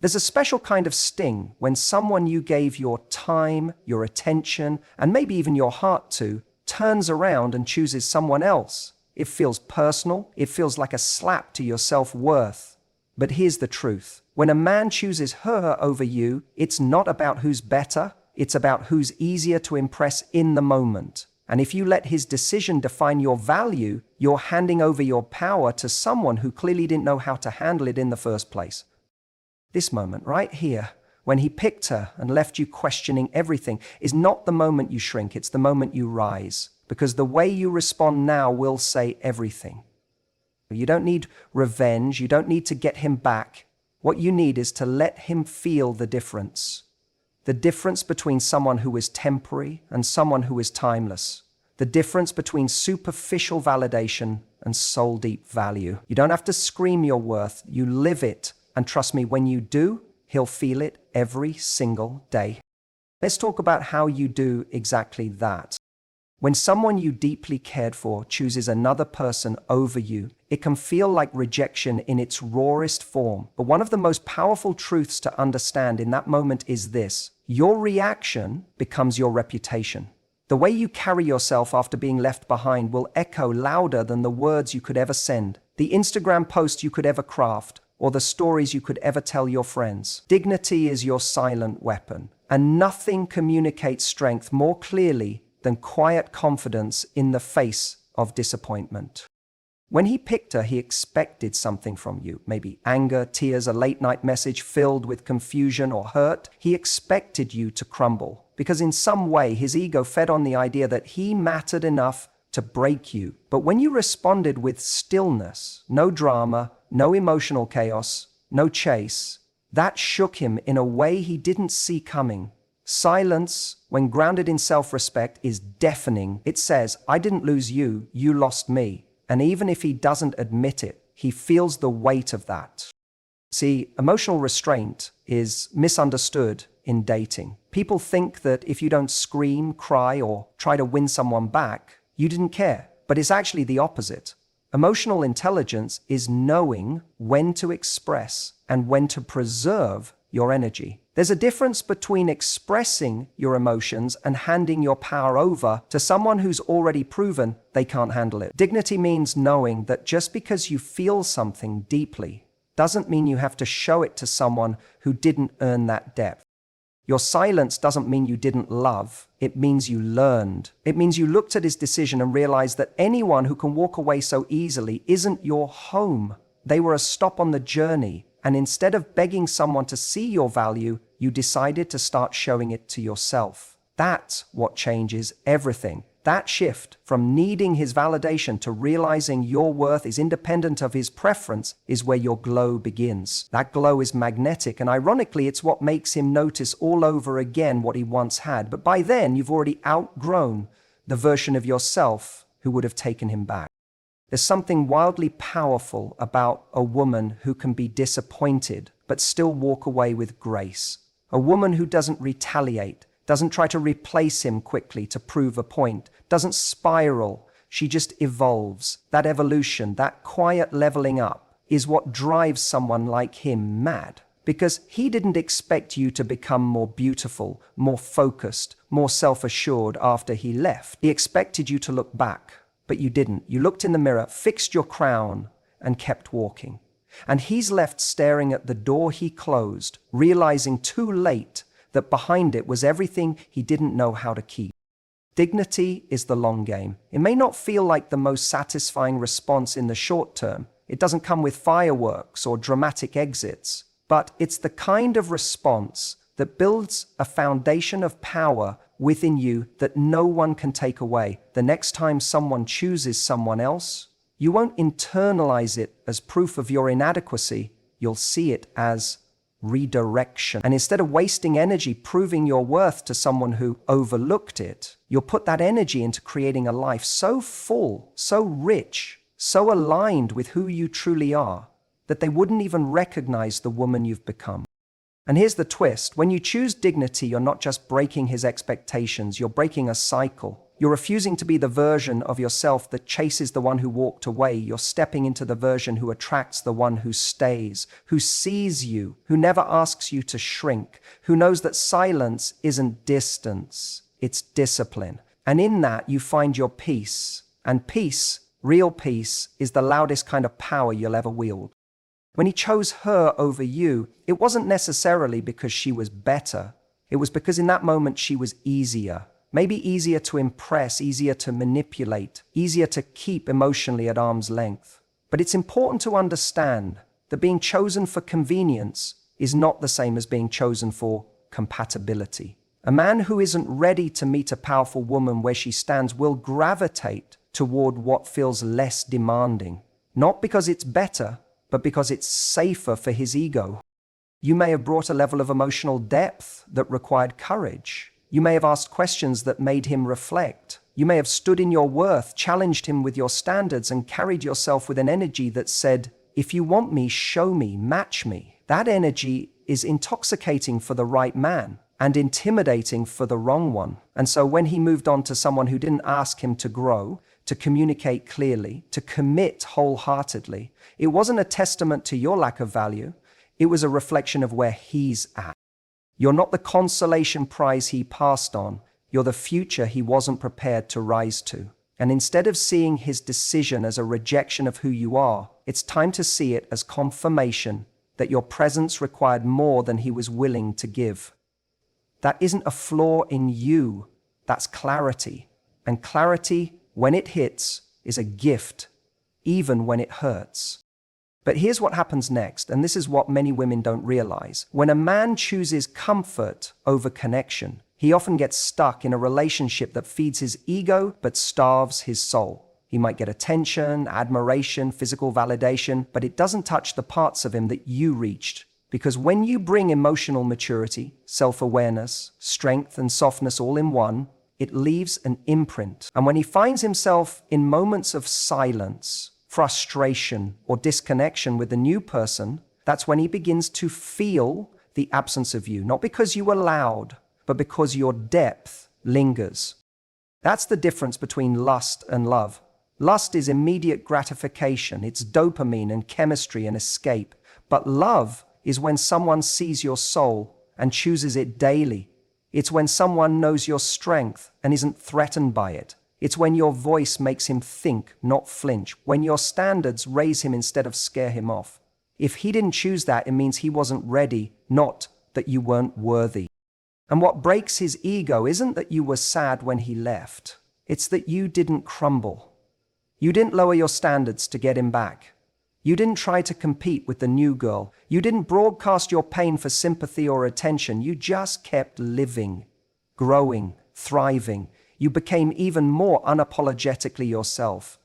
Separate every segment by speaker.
Speaker 1: There's a special kind of sting when someone you gave your time, your attention, and maybe even your heart to turns around and chooses someone else. It feels personal. It feels like a slap to your self-worth. But here's the truth. When a man chooses her over you, it's not about who's better. It's about who's easier to impress in the moment. And if you let his decision define your value, you're handing over your power to someone who clearly didn't know how to handle it in the first place. This moment right here, when he picked her and left you questioning everything, is not the moment you shrink, it's the moment you rise. Because the way you respond now will say everything. You don't need revenge, you don't need to get him back. What you need is to let him feel the difference. The difference between someone who is temporary and someone who is timeless. The difference between superficial validation and soul-deep value. You don't have to scream your worth, you live it. And trust me, when you do, he'll feel it every single day. Let's talk about how you do exactly that. When someone you deeply cared for chooses another person over you, it can feel like rejection in its rawest form. But one of the most powerful truths to understand in that moment is this: your reaction becomes your reputation. The way you carry yourself after being left behind will echo louder than the words you could ever send, the Instagram post you could ever craft, or the stories you could ever tell your friends. Dignity is your silent weapon, and nothing communicates strength more clearly than quiet confidence in the face of disappointment. When he picked her, he expected something from you, maybe anger, tears, a late-night message filled with confusion or hurt. He expected you to crumble, because in some way his ego fed on the idea that he mattered enough to break you. But when you responded with stillness, no drama, no emotional chaos, no chase, that shook him in a way he didn't see coming. Silence, when grounded in self-respect, is deafening. It says, I didn't lose you, you lost me. And even if he doesn't admit it, he feels the weight of that. See, emotional restraint is misunderstood in dating. People think that if you don't scream, cry, or try to win someone back, you didn't care. But it's actually the opposite. Emotional intelligence is knowing when to express and when to preserve your energy. There's a difference between expressing your emotions and handing your power over to someone who's already proven they can't handle it. Dignity means knowing that just because you feel something deeply doesn't mean you have to show it to someone who didn't earn that depth. Your silence doesn't mean you didn't love. It means you learned. It means you looked at his decision and realized that anyone who can walk away so easily isn't your home. They were a stop on the journey. And instead of begging someone to see your value, you decided to start showing it to yourself. That's what changes everything. That shift from needing his validation to realizing your worth is independent of his preference is where your glow begins. That glow is magnetic, and ironically, it's what makes him notice all over again what he once had. But by then, you've already outgrown the version of yourself who would have taken him back. There's something wildly powerful about a woman who can be disappointed but still walk away with grace. A woman who doesn't retaliate, doesn't try to replace him quickly to prove a point, doesn't spiral. She just evolves. That evolution, that quiet leveling up, is what drives someone like him mad. Because he didn't expect you to become more beautiful, more focused, more self-assured after he left. He expected you to look back. But you didn't. You looked in the mirror, fixed your crown, and kept walking. And he's left staring at the door he closed, realizing too late that behind it was everything he didn't know how to keep. Dignity is the long game. It may not feel like the most satisfying response in the short term. It doesn't come with fireworks or dramatic exits. But it's the kind of response that builds a foundation of power within you that no one can take away. The next time someone chooses someone else, you won't internalize it as proof of your inadequacy. You'll see it as redirection. And instead of wasting energy proving your worth to someone who overlooked it, you'll put that energy into creating a life so full, so rich, so aligned with who you truly are, that they wouldn't even recognize the woman you've become. And here's the twist. When you choose dignity, you're not just breaking his expectations, you're breaking a cycle. You're refusing to be the version of yourself that chases the one who walked away. You're stepping into the version who attracts the one who stays, who sees you, who never asks you to shrink, who knows that silence isn't distance, it's discipline. And in that, you find your peace. And peace, real peace, is the loudest kind of power you'll ever wield. When he chose her over you, it wasn't necessarily because she was better. It was because in that moment she was easier. Maybe easier to impress, easier to manipulate, easier to keep emotionally at arm's length. But it's important to understand that being chosen for convenience is not the same as being chosen for compatibility. A man who isn't ready to meet a powerful woman where she stands will gravitate toward what feels less demanding, not because it's better, but because it's safer for his ego. You may have brought a level of emotional depth that required courage. You may have asked questions that made him reflect. You may have stood in your worth, challenged him with your standards, and carried yourself with an energy that said, if you want me, show me, match me. That energy is intoxicating for the right man and intimidating for the wrong one. And so when he moved on to someone who didn't ask him to grow, to communicate clearly, to commit wholeheartedly, it wasn't a testament to your lack of value. It was a reflection of where he's at. You're not the consolation prize he passed on. You're the future he wasn't prepared to rise to. And instead of seeing his decision as a rejection of who you are, it's time to see it as confirmation that your presence required more than he was willing to give. That isn't a flaw in you, that's clarity. And clarity, when it hits, is a gift, even when it hurts. But here's what happens next, and this is what many women don't realize. When a man chooses comfort over connection, he often gets stuck in a relationship that feeds his ego but starves his soul. He might get attention, admiration, physical validation, but it doesn't touch the parts of him that you reached. Because when you bring emotional maturity, self-awareness, strength, and softness all in one, it leaves an imprint. And when he finds himself in moments of silence, frustration, or disconnection with the new person, that's when he begins to feel the absence of you. Not because you were loud, but because your depth lingers. That's the difference between lust and love. Lust is immediate gratification. It's dopamine and chemistry and escape. But love is when someone sees your soul and chooses it daily. It's when someone knows your strength and isn't threatened by it. It's when your voice makes him think, not flinch. When your standards raise him instead of scare him off. If he didn't choose that, it means he wasn't ready, not that you weren't worthy. And what breaks his ego isn't that you were sad when he left. It's that you didn't crumble. You didn't lower your standards to get him back. You didn't try to compete with the new girl. You didn't broadcast your pain for sympathy or attention. You just kept living, growing, thriving. You became even more unapologetically yourself.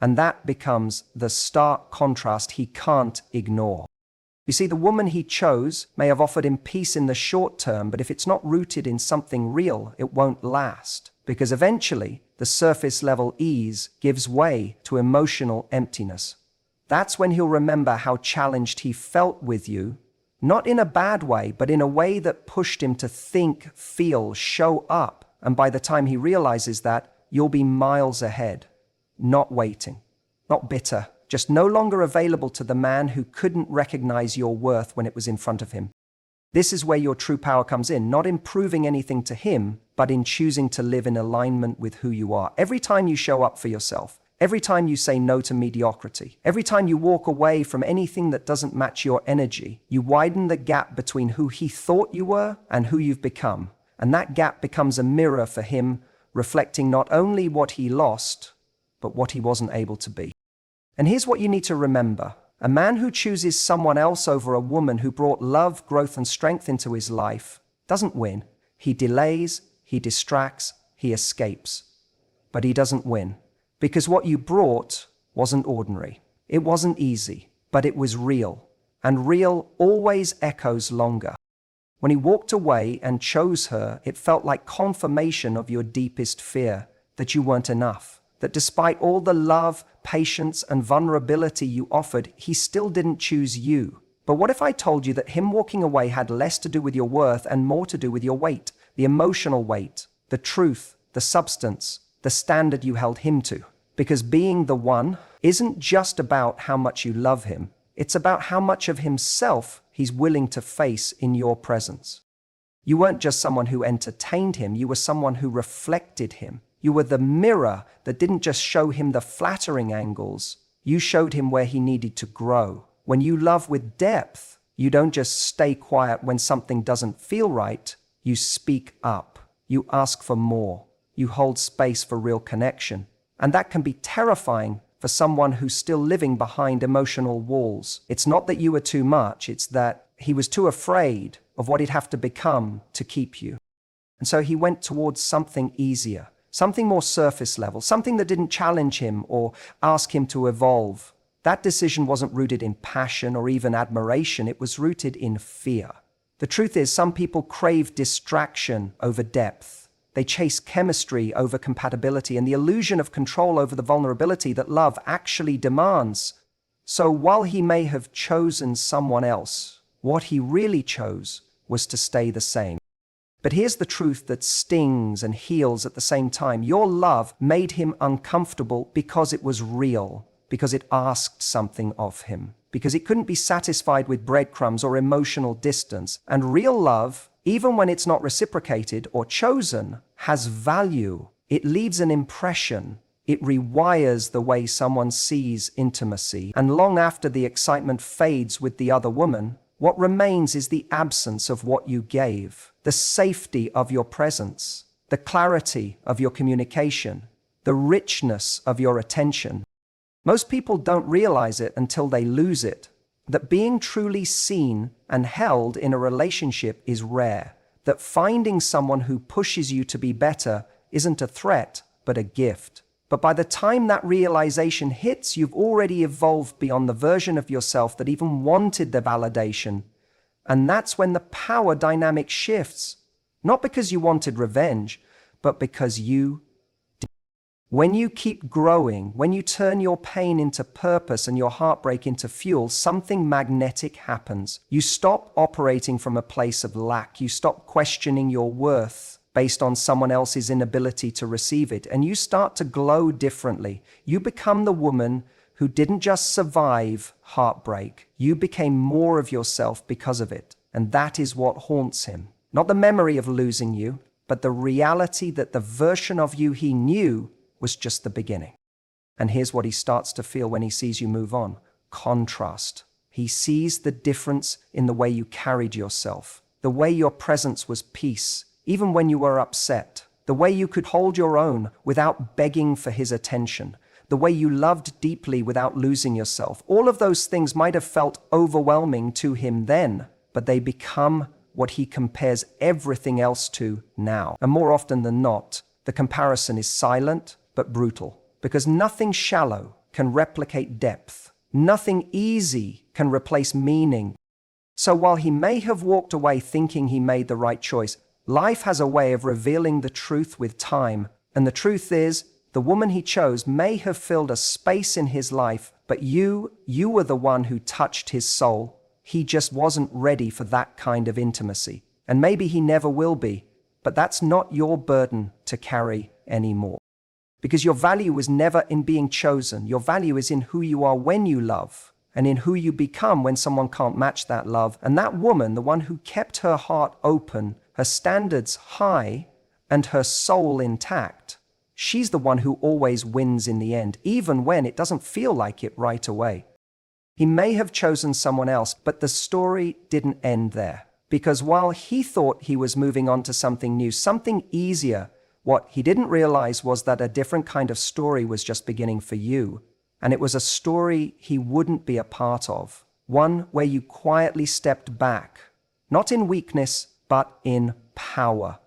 Speaker 1: And that becomes the stark contrast he can't ignore. You see, the woman he chose may have offered him peace in the short term, but if it's not rooted in something real, it won't last. Because eventually, the surface level ease gives way to emotional emptiness. That's when he'll remember how challenged he felt with you, not in a bad way, but in a way that pushed him to think, feel, show up. And by the time he realizes that, you'll be miles ahead, not waiting, not bitter, just no longer available to the man who couldn't recognize your worth when it was in front of him. This is where your true power comes in, not in proving anything to him, but in choosing to live in alignment with who you are. Every time you show up for yourself, every time you say no to mediocrity, every time you walk away from anything that doesn't match your energy, you widen the gap between who he thought you were and who you've become. And that gap becomes a mirror for him, reflecting not only what he lost, but what he wasn't able to be. And here's what you need to remember. A man who chooses someone else over a woman who brought love, growth, and strength into his life doesn't win. He delays, he distracts, he escapes. But he doesn't win. Because what you brought wasn't ordinary. It wasn't easy, but it was real. And real always echoes longer. When he walked away and chose her, it felt like confirmation of your deepest fear, that you weren't enough. That despite all the love, patience, and vulnerability you offered, he still didn't choose you. But what if I told you that him walking away had less to do with your worth and more to do with your weight, the emotional weight, the truth, the substance, the standard you held him to. Because being the one isn't just about how much you love him, it's about how much of himself he's willing to face in your presence. You weren't just someone who entertained him, you were someone who reflected him. You were the mirror that didn't just show him the flattering angles, you showed him where he needed to grow. When you love with depth, you don't just stay quiet when something doesn't feel right, you speak up, you ask for more, you hold space for real connection. And that can be terrifying for someone who's still living behind emotional walls. It's not that you were too much, it's that he was too afraid of what he'd have to become to keep you. And so he went towards something easier, something more surface level, something that didn't challenge him or ask him to evolve. That decision wasn't rooted in passion or even admiration, it was rooted in fear. The truth is, some people crave distraction over depth. They chase chemistry over compatibility and the illusion of control over the vulnerability that love actually demands. So while he may have chosen someone else, what he really chose was to stay the same. But here's the truth that stings and heals at the same time. Your love made him uncomfortable because it was real, because it asked something of him, because it couldn't be satisfied with breadcrumbs or emotional distance. And real love, even when it's not reciprocated or chosen, has value. It leaves an impression. It rewires the way someone sees intimacy. And long after the excitement fades with the other woman, what remains is the absence of what you gave, the safety of your presence, the clarity of your communication, the richness of your attention. Most people don't realize it until they lose it, that being truly seen and held in a relationship is rare, that finding someone who pushes you to be better isn't a threat, but a gift. But by the time that realization hits, you've already evolved beyond the version of yourself that even wanted the validation. And that's when the power dynamic shifts, not because you wanted revenge, but because you did. When you keep growing, when you turn your pain into purpose and your heartbreak into fuel, something magnetic happens. You stop operating from a place of lack. You stop questioning your worth based on someone else's inability to receive it, and you start to glow differently. You become the woman who didn't just survive heartbreak. You became more of yourself because of it, and that is what haunts him. Not the memory of losing you, but the reality that the version of you he knew was just the beginning. And here's what he starts to feel when he sees you move on: contrast. He sees the difference in the way you carried yourself, the way your presence was peace, even when you were upset, the way you could hold your own without begging for his attention, the way you loved deeply without losing yourself. All of those things might have felt overwhelming to him then, but they become what he compares everything else to now. And more often than not, the comparison is silent but brutal, because nothing shallow can replicate depth. Nothing easy can replace meaning. So while he may have walked away thinking he made the right choice, life has a way of revealing the truth with time, and the truth is, the woman he chose may have filled a space in his life, but you were the one who touched his soul. He just wasn't ready for that kind of intimacy. And maybe he never will be, but that's not your burden to carry anymore. Because your value was never in being chosen. Your value is in who you are when you love, and in who you become when someone can't match that love. And that woman, the one who kept her heart open, her standards high, and her soul intact, she's the one who always wins in the end, even when it doesn't feel like it right away. He may have chosen someone else, but the story didn't end there. Because while he thought he was moving on to something new, something easier, what he didn't realize was that a different kind of story was just beginning for you. And it was a story he wouldn't be a part of. One where you quietly stepped back, not in weakness, but in power.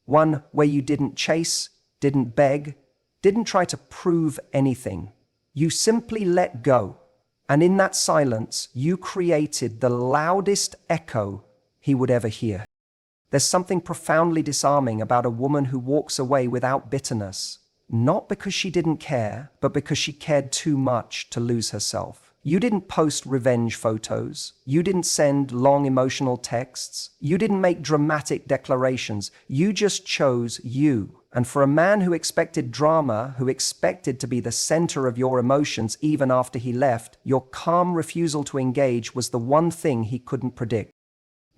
Speaker 1: One where you didn't chase, didn't beg, didn't try to prove anything. You simply let go. And in that silence, you created the loudest echo he would ever hear. There's something profoundly disarming about a woman who walks away without bitterness, not because she didn't care, but because she cared too much to lose herself. You didn't post revenge photos. You didn't send long emotional texts. You didn't make dramatic declarations. You just chose you. And for a man who expected drama, who expected to be the center of your emotions even after he left, your calm refusal to engage was the one thing he couldn't predict.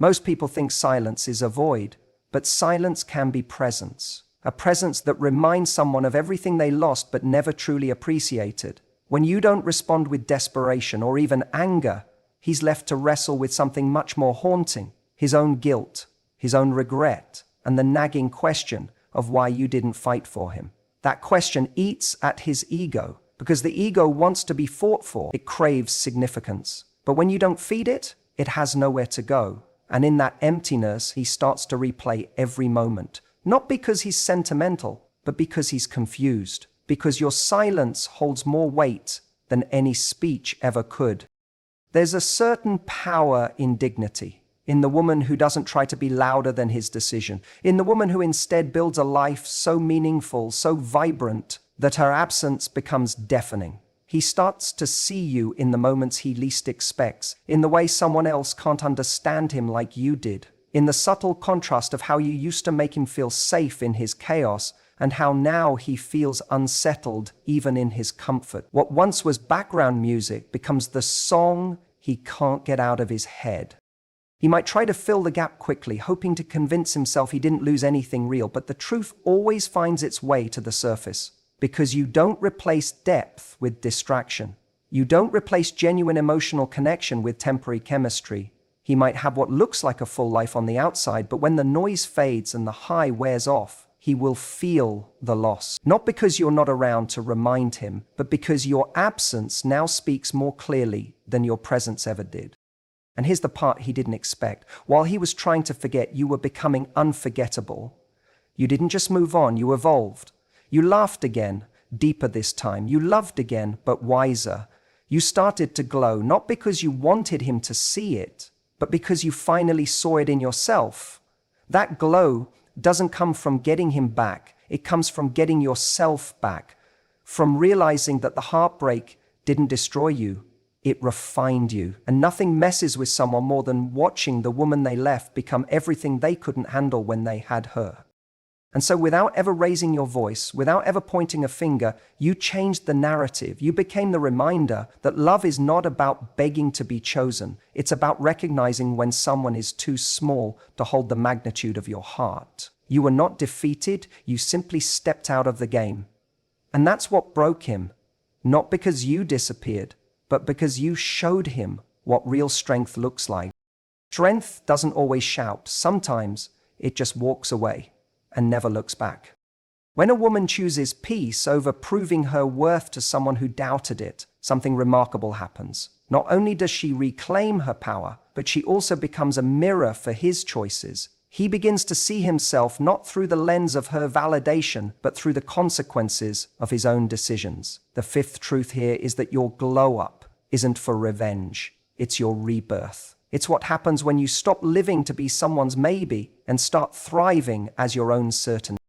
Speaker 1: Most people think silence is a void, but silence can be presence. A presence that reminds someone of everything they lost but never truly appreciated. When you don't respond with desperation or even anger, he's left to wrestle with something much more haunting, his own guilt, his own regret, and the nagging question of why you didn't fight for him. That question eats at his ego, because the ego wants to be fought for. It craves significance. But when you don't feed it, it has nowhere to go. And in that emptiness, he starts to replay every moment. Not because he's sentimental, but because he's confused. Because your silence holds more weight than any speech ever could. There's a certain power in dignity, in the woman who doesn't try to be louder than his decision, in the woman who instead builds a life so meaningful, so vibrant, that her absence becomes deafening. He starts to see you in the moments he least expects, in the way someone else can't understand him like you did, in the subtle contrast of how you used to make him feel safe in his chaos, and how now he feels unsettled even in his comfort. What once was background music becomes the song he can't get out of his head. He might try to fill the gap quickly, hoping to convince himself he didn't lose anything real, but the truth always finds its way to the surface. Because you don't replace depth with distraction. You don't replace genuine emotional connection with temporary chemistry. He might have what looks like a full life on the outside, but when the noise fades and the high wears off, he will feel the loss. Not because you're not around to remind him, but because your absence now speaks more clearly than your presence ever did. And here's the part he didn't expect. While he was trying to forget, you were becoming unforgettable. You didn't just move on, you evolved. You laughed again, deeper this time. You loved again, but wiser. You started to glow, not because you wanted him to see it, but because you finally saw it in yourself. That glow doesn't come from getting him back. It comes from getting yourself back, from realizing that the heartbreak didn't destroy you. It refined you. And nothing messes with someone more than watching the woman they left become everything they couldn't handle when they had her. And so without ever raising your voice, without ever pointing a finger, you changed the narrative. You became the reminder that love is not about begging to be chosen. It's about recognizing when someone is too small to hold the magnitude of your heart. You were not defeated, you simply stepped out of the game. And that's what broke him. Not because you disappeared, but because you showed him what real strength looks like. Strength doesn't always shout. Sometimes it just walks away and never looks back. When a woman chooses peace over proving her worth to someone who doubted it, something remarkable happens. Not only does she reclaim her power, but she also becomes a mirror for his choices. He begins to see himself not through the lens of her validation, but through the consequences of his own decisions. The fifth truth here is that your glow up isn't for revenge. It's your rebirth. It's what happens when you stop living to be someone's maybe and start thriving as your own certainty.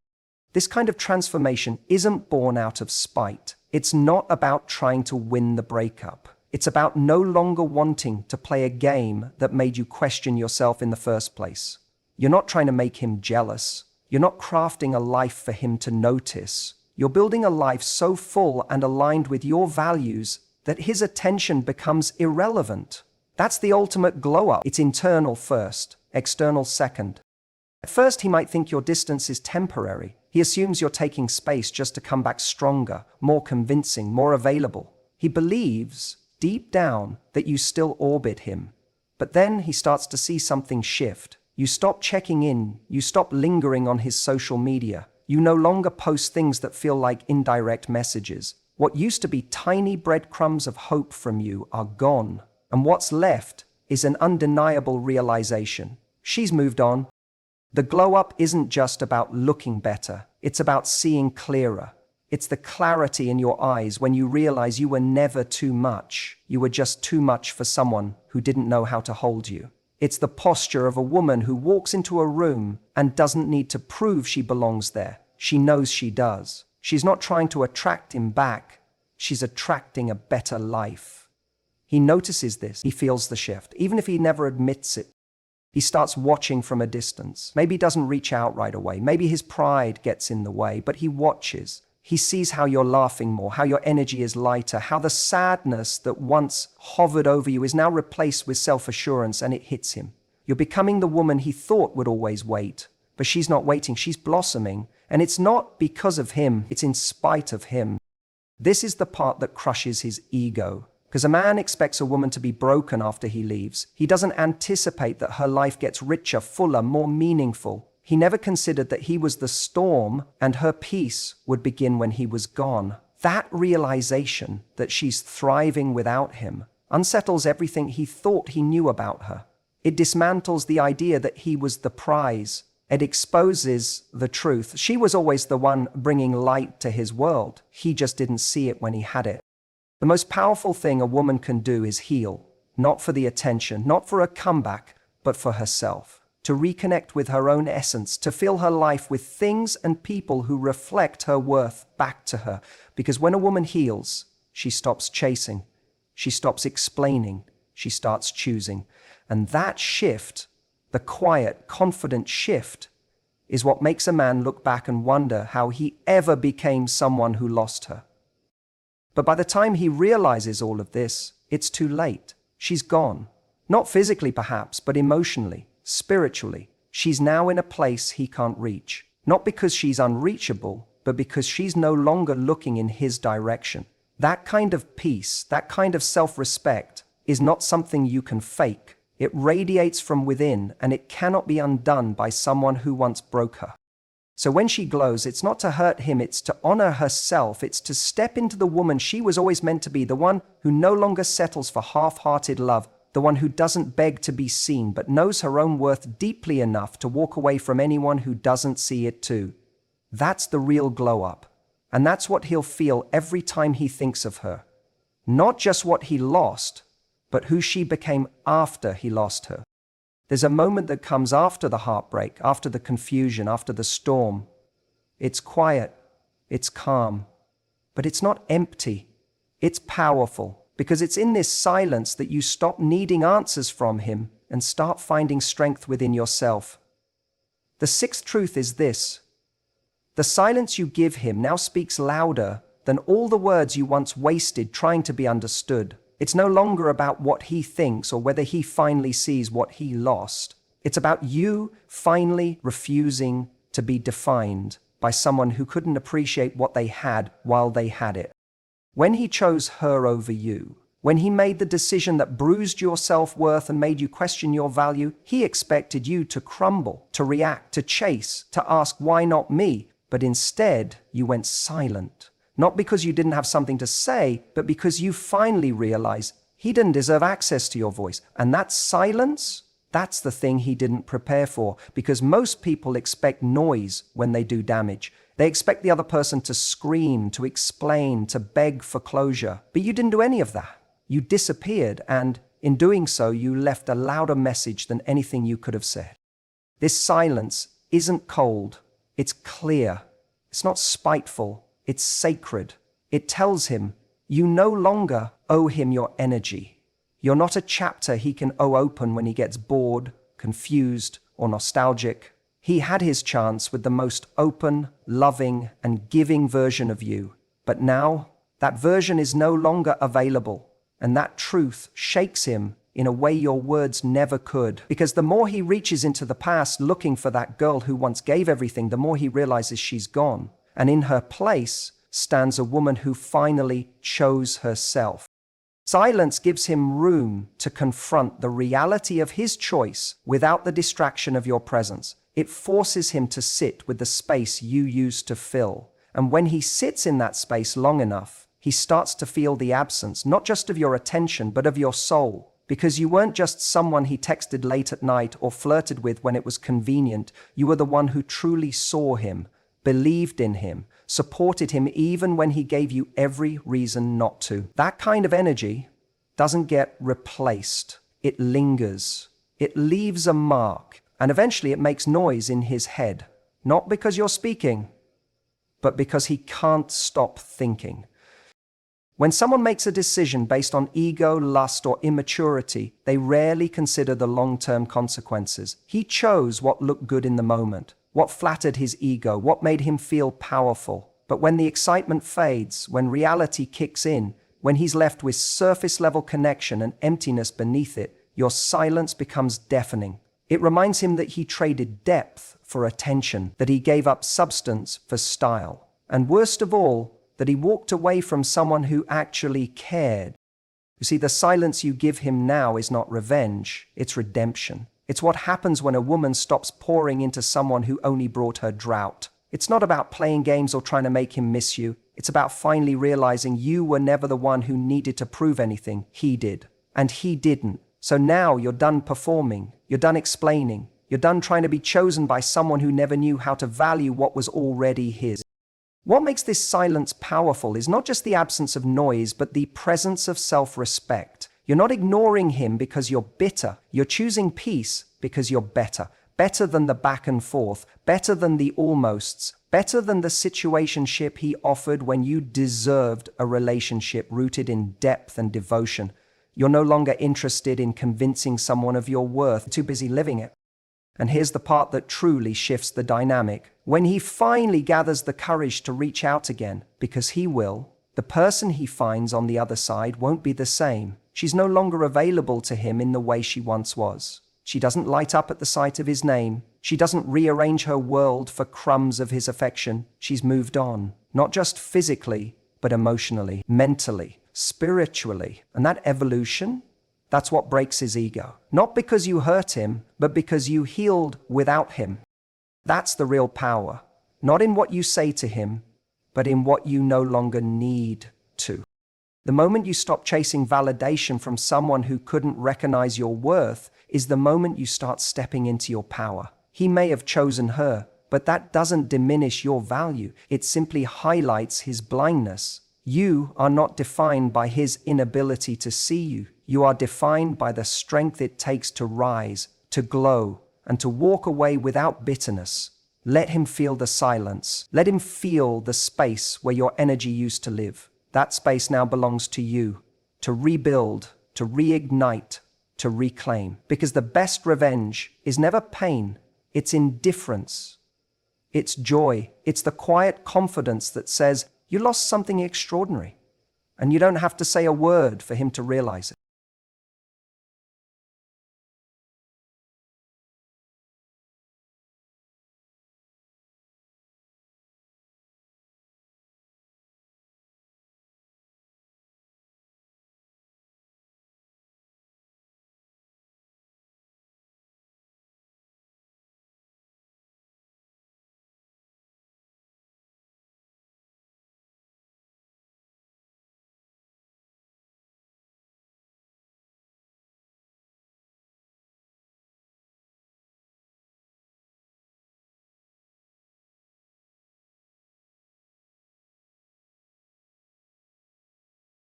Speaker 1: This kind of transformation isn't born out of spite. It's not about trying to win the breakup. It's about no longer wanting to play a game that made you question yourself in the first place. You're not trying to make him jealous. You're not crafting a life for him to notice. You're building a life so full and aligned with your values that his attention becomes irrelevant. That's the ultimate glow-up. It's internal first, external second. At first, he might think your distance is temporary. He assumes you're taking space just to come back stronger, more convincing, more available. He believes, deep down, that you still orbit him. But then he starts to see something shift. You stop checking in. You stop lingering on his social media. You no longer post things that feel like indirect messages. What used to be tiny breadcrumbs of hope from you are gone. And what's left is an undeniable realization. She's moved on. The glow-up isn't just about looking better. It's about seeing clearer. It's the clarity in your eyes when you realize you were never too much. You were just too much for someone who didn't know how to hold you. It's the posture of a woman who walks into a room and doesn't need to prove she belongs there. She knows she does. She's not trying to attract him back. She's attracting a better life. He notices this. He feels the shift, even if he never admits it. He starts watching from a distance. Maybe he doesn't reach out right away. Maybe his pride gets in the way, but he watches. He sees how you're laughing more, how your energy is lighter, how the sadness that once hovered over you is now replaced with self-assurance, and it hits him. You're becoming the woman he thought would always wait, but she's not waiting, she's blossoming. And it's not because of him, it's in spite of him. This is the part that crushes his ego. Because a man expects a woman to be broken after he leaves. He doesn't anticipate that her life gets richer, fuller, more meaningful. He never considered that he was the storm and her peace would begin when he was gone. That realization that she's thriving without him unsettles everything he thought he knew about her. It dismantles the idea that he was the prize. It exposes the truth. She was always the one bringing light to his world. He just didn't see it when he had it. The most powerful thing a woman can do is heal, not for the attention, not for a comeback, but for herself. To reconnect with her own essence, to fill her life with things and people who reflect her worth back to her. Because when a woman heals, she stops chasing, she stops explaining, she starts choosing. And that shift, the quiet, confident shift, is what makes a man look back and wonder how he ever became someone who lost her. But by the time he realizes all of this, it's too late. She's gone. Not physically perhaps, but emotionally, spiritually. She's now in a place he can't reach. Not because she's unreachable, but because she's no longer looking in his direction. That kind of peace, that kind of self-respect, is not something you can fake. It radiates from within, and it cannot be undone by someone who once broke her. So when she glows, it's not to hurt him, it's to honor herself, it's to step into the woman she was always meant to be, the one who no longer settles for half-hearted love, the one who doesn't beg to be seen, but knows her own worth deeply enough to walk away from anyone who doesn't see it too. That's the real glow-up, and that's what he'll feel every time he thinks of her. Not just what he lost, but who she became after he lost her. There's a moment that comes after the heartbreak, after the confusion, after the storm. It's quiet, it's calm, but it's not empty. It's powerful, because it's in this silence that you stop needing answers from him and start finding strength within yourself. The sixth truth is this: the silence you give him now speaks louder than all the words you once wasted trying to be understood. It's no longer about what he thinks or whether he finally sees what he lost. It's about you finally refusing to be defined by someone who couldn't appreciate what they had while they had it. When he chose her over you, when he made the decision that bruised your self-worth and made you question your value, he expected you to crumble, to react, to chase, to ask, why not me? But instead, you went silent. Not because you didn't have something to say, but because you finally realized he didn't deserve access to your voice. And that silence, that's the thing he didn't prepare for, because most people expect noise when they do damage. They expect the other person to scream, to explain, to beg for closure. But you didn't do any of that. You disappeared, and in doing so, you left a louder message than anything you could have said. This silence isn't cold, it's clear. It's not spiteful. It's sacred. It tells him you no longer owe him your energy. You're not a chapter he can open when he gets bored, confused, or nostalgic. He had his chance with the most open, loving, and giving version of you. But now, that version is no longer available, and that truth shakes him in a way your words never could. Because the more he reaches into the past looking for that girl who once gave everything, the more he realizes she's gone. And in her place stands a woman who finally chose herself. Silence gives him room to confront the reality of his choice without the distraction of your presence. It forces him to sit with the space you used to fill. And when he sits in that space long enough, he starts to feel the absence, not just of your attention, but of your soul. Because you weren't just someone he texted late at night or flirted with when it was convenient. You were the one who truly saw him, believed in him, supported him even when he gave you every reason not to. That kind of energy doesn't get replaced. It lingers. It leaves a mark, and eventually it makes noise in his head. Not because you're speaking, but because he can't stop thinking. When someone makes a decision based on ego, lust, or immaturity, they rarely consider the long-term consequences. He chose what looked good in the moment, what flattered his ego, what made him feel powerful. But when the excitement fades, when reality kicks in, when he's left with surface-level connection and emptiness beneath it, your silence becomes deafening. It reminds him that he traded depth for attention, that he gave up substance for style. And worst of all, that he walked away from someone who actually cared. You see, the silence you give him now is not revenge, it's redemption. It's what happens when a woman stops pouring into someone who only brought her drought. It's not about playing games or trying to make him miss you. It's about finally realizing you were never the one who needed to prove anything. He did. And he didn't. So now you're done performing. You're done explaining. You're done trying to be chosen by someone who never knew how to value what was already his. What makes this silence powerful is not just the absence of noise, but the presence of self-respect. You're not ignoring him because you're bitter. You're choosing peace because you're better. Better than the back and forth. Better than the almosts. Better than the situationship he offered when you deserved a relationship rooted in depth and devotion. You're no longer interested in convincing someone of your worth. Too busy living it. And here's the part that truly shifts the dynamic. When he finally gathers the courage to reach out again, because he will, the person he finds on the other side won't be the same. She's no longer available to him in the way she once was. She doesn't light up at the sight of his name. She doesn't rearrange her world for crumbs of his affection. She's moved on, not just physically, but emotionally, mentally, spiritually. And that evolution, that's what breaks his ego. Not because you hurt him, but because you healed without him. That's the real power. Not in what you say to him, but in what you no longer need to. The moment you stop chasing validation from someone who couldn't recognize your worth is the moment you start stepping into your power. He may have chosen her, but that doesn't diminish your value. It simply highlights his blindness. You are not defined by his inability to see you. You are defined by the strength it takes to rise, to glow, and to walk away without bitterness. Let him feel the silence. Let him feel the space where your energy used to live. That space now belongs to you, to rebuild, to reignite, to reclaim. Because the best revenge is never pain, it's indifference. It's joy. It's the quiet confidence that says, you lost something extraordinary. And you don't have to say a word for him to realize it.